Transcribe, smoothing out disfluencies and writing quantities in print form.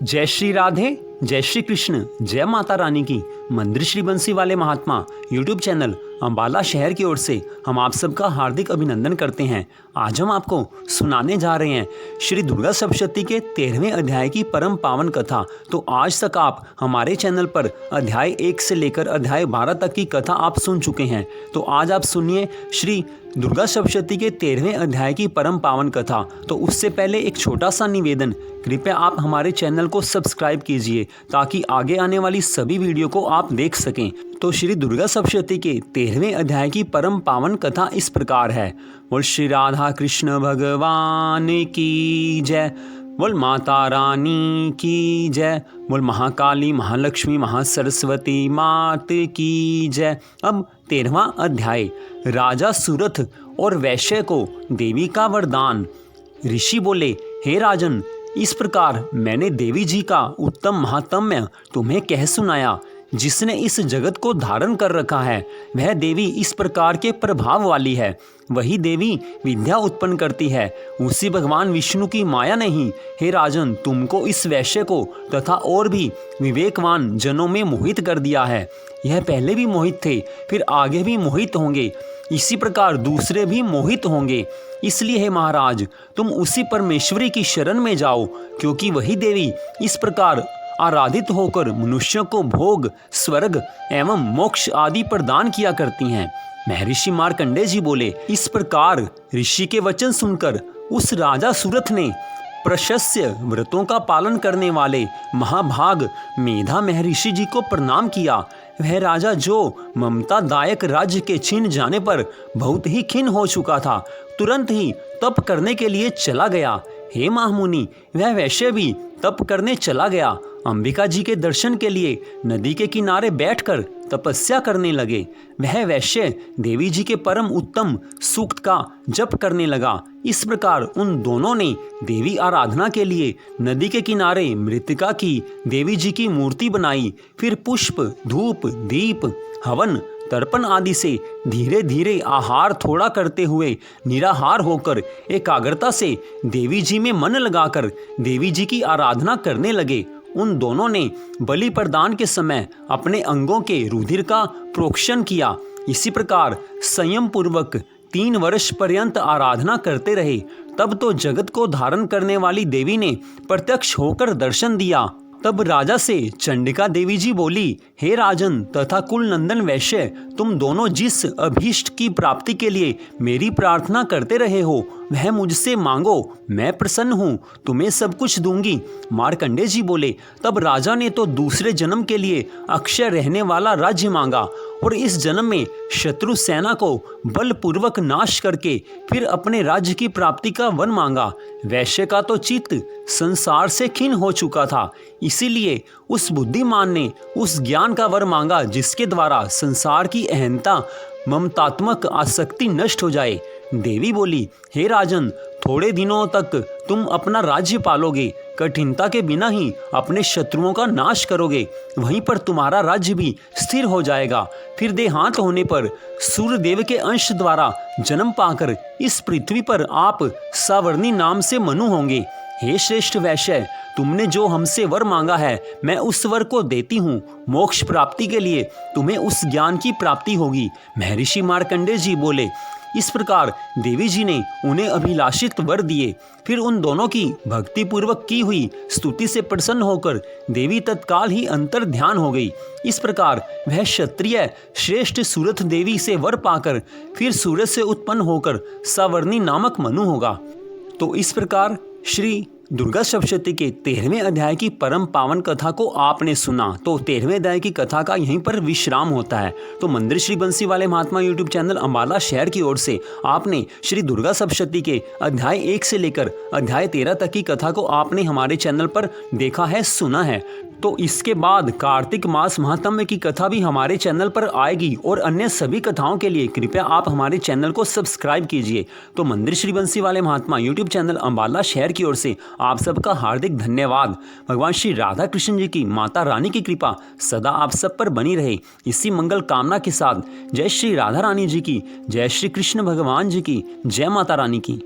जय श्री राधे, जय श्री कृष्ण, जय माता रानी की। मंदिर श्री बंसी वाले महात्मा यूट्यूब चैनल अम्बाला शहर की ओर से हम आप सबका हार्दिक अभिनंदन करते हैं। आज हम आपको सुनाने जा रहे हैं श्री दुर्गा सप्तशती के 13वें अध्याय की परम पावन कथा। तो आज तक आप हमारे चैनल पर अध्याय 1 से लेकर अध्याय 12 तक की कथा आप सुन चुके हैं। तो आज आप सुनिए श्री दुर्गा सप्तशती के 13वें अध्याय की परम पावन कथा। तो उससे पहले एक छोटा सा निवेदन, कृपया आप हमारे चैनल को सब्सक्राइब कीजिए ताकि आगे आने वाली सभी वीडियो को आप देख सकें। तो श्री दुर्गा सप्तशती के 13वें अध्याय की परम पावन कथा इस प्रकार है। बोल श्री राधा कृष्ण भगवान की जय, बोल माता रानी की जय, बोल महाकाली महालक्ष्मी महासरस्वती मात की जय। अब 13वां अध्याय। राजा सुरथ और वैश्य को देवी का वरदान। ऋषि बोले, हे राजन, इस प्रकार मैंने देवी जी का उत्तम महात्म्य तुम्हें कह सुनाया। जिसने इस जगत को धारण कर रखा है वह देवी इस प्रकार के प्रभाव वाली है। वही देवी विद्या उत्पन्न करती है, उसी भगवान विष्णु की माया नहीं। हे राजन, तुमको इस वैश्य को तथा और भी विवेकवान जनों में मोहित कर दिया है। यह पहले भी मोहित थे, फिर आगे भी मोहित होंगे, इसी प्रकार दूसरे भी मोहित होंगे। इसलिए हे महाराज, तुम उसी परमेश्वरी की शरण में जाओ, क्योंकि वही देवी इस प्रकार आराधित होकर मनुष्यों को भोग, स्वर्ग एवं मोक्ष आदि प्रदान किया करती हैं। महर्षि मार्कंडेय जी बोले, इस प्रकार ऋषि के वचन सुनकर उस राजा सुरथ ने प्रशस्य व्रतों का पालन करने वाले महाभाग मेधा महर्षि जी को प्रणाम किया। वह राजा जो ममतादायक राज्य के छीन जाने पर बहुत ही खिन्न हो चुका था, तुरंत ही तप करने के लिए चला गया। हे महामुनि, वह वैश्य भी तप करने चला गया। अंबिका जी के दर्शन के लिए नदी के किनारे बैठकर तपस्या करने लगे। वह वैश्य देवी जी के परम उत्तम सूक्त का जप करने लगा। इस प्रकार उन दोनों ने देवी आराधना के लिए नदी के किनारे मृत्तिका की देवी जी की मूर्ति बनाई। फिर पुष्प, धूप, दीप, हवन, तर्पण आदि से धीरे धीरे आहार थोड़ा करते हुए निराहार होकर एकाग्रता से देवी जी में मन लगाकर देवी जी की आराधना करने लगे। उन दोनों ने बलि प्रदान के समय अपने अंगों के रुधिर का प्रोक्षण किया। इसी प्रकार संयम पूर्वक 3 वर्ष पर्यंत आराधना करते रहे। तब तो जगत को धारण करने वाली देवी ने प्रत्यक्ष होकर दर्शन दिया। तब राजा से चंडिका देवी जी बोली, हे राजन तथा कुल नंदन वैश्य, तुम दोनों जिस अभीष्ट की प्राप्ति के लिए मेरी प्रार्थना करते रहे हो वह मुझसे मांगो, मैं प्रसन्न हूँ, तुम्हें सब कुछ दूंगी। मार्कंडेय जी बोले, तब राजा ने तो दूसरे जन्म के लिए अक्षय रहने वाला राज्य मांगा और इस जन्म में शत्रु सेना को बलपूर्वक नाश करके फिर अपने राज्य की प्राप्ति का वर मांगा। वैश्य का तो चित्त संसार से खिन्न हो चुका था, इसीलिए उस बुद्धिमान ने उस ज्ञान का वर मांगा जिसके द्वारा संसार की अहंता ममतात्मक आसक्ति नष्ट हो जाए। देवी बोली, हे राजन, थोड़े दिनों तक तुम अपना राज्य पालोगे, कठिनता के बिना ही अपने शत्रुओं का नाश करोगे, वहीं पर तुम्हारा राज्य भी स्थिर हो जाएगा। फिर देहांत होने पर सूर्यदेव के अंश द्वारा जन्म पाकर इस पृथ्वी पर आप सावर्णी नाम से मनु होंगे। हे श्रेष्ठ वैश्य, तुमने जो हमसे वर मांगा है मैं उस वर को देती हूँ। मोक्ष प्राप्ति के लिए तुम्हें उस ज्ञान की प्राप्ति होगी। महर्षि मार्कंडेय जी बोले, इस प्रकार देवी जी ने उन्हें अभिलाषित वर दिए। फिर उन दोनों की भक्ति पूर्वक की हुई स्तुति से प्रसन्न होकर देवी तत्काल ही अंतर ध्यान हो गई। इस प्रकार वह क्षत्रिय श्रेष्ठ सुरथ देवी से वर पाकर फिर सूरज से उत्पन्न होकर सावर्णी नामक मनु होगा। तो इस प्रकार श्री दुर्गा सप्तशती के 13वें अध्याय की परम पावन कथा को आपने सुना। तो 13वें अध्याय की कथा का यहीं पर विश्राम होता है। तो मंदिर श्री बंसी वाले महात्मा यूट्यूब चैनल अम्बाला शहर की ओर से आपने श्री दुर्गा सप्तशती के अध्याय 1 से लेकर अध्याय 13 तक की कथा को आपने हमारे चैनल पर देखा है, सुना है। तो इसके बाद कार्तिक मास महात्म्य की कथा भी हमारे चैनल पर आएगी और अन्य सभी कथाओं के लिए कृपया आप हमारे चैनल को सब्सक्राइब कीजिए। तो मंदिर श्री बंसी वाले महात्मा यूट्यूब चैनल अम्बाला शहर की ओर से आप सबका हार्दिक धन्यवाद। भगवान श्री राधा कृष्ण जी की, माता रानी की कृपा सदा आप सब पर बनी रहे। इसी मंगल कामना के साथ जय श्री राधा रानी जी की, जय श्री कृष्ण भगवान जी की, जय माता रानी की।